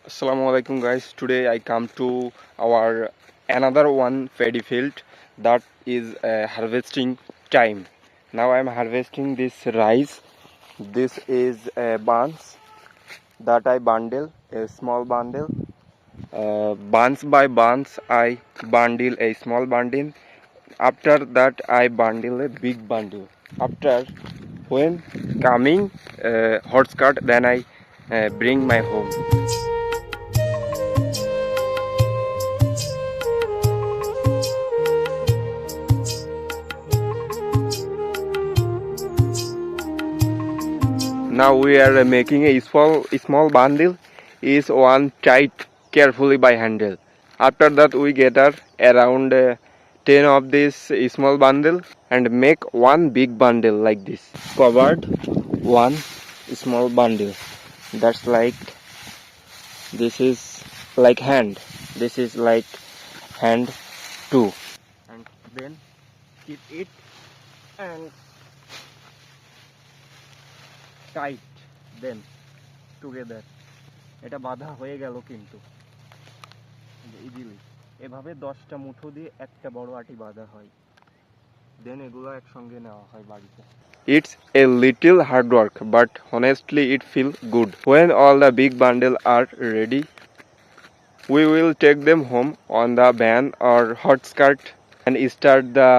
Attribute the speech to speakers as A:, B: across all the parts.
A: Assalamu alaikum guys. Today I come to our another one paddy field that is harvesting time. Now I am harvesting this rice. This is buns that I bundle, a small bundle. Buns by buns I bundle a small bundle. After that I bundle a big bundle. After when coming hot skirt, then I bring my home. Now we are making a small bundle is one tied carefully by handle. After that we gather around 10 of this small bundle and make one big bundle like this. Covered one small bundle. That's like this is like hand. This is like hand too. And then keep it and tight then together. এটা বাঁধা হয়ে গেল কিন্তু easily এভাবে 10টা মুঠো দিয়ে একটা বড় আটি বাঁধা হয়, দেন এগুলো একসঙ্গে নেওয়া হয় বাড়িতে। It's a little hard work, but honestly it feels good. When all the big bundles are ready, we will take them home on the van or hot skirt and start the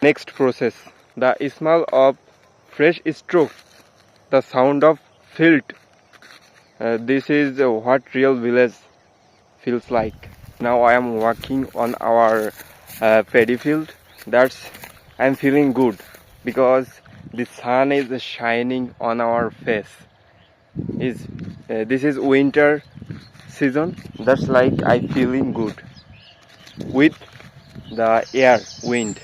A: next process. The smell of fresh straw, the sound of field. This is what real village feels like. Now I am walking on our paddy field. I'm feeling good because the sun is shining on our face. This is winter season. That's like I feeling good with the air wind.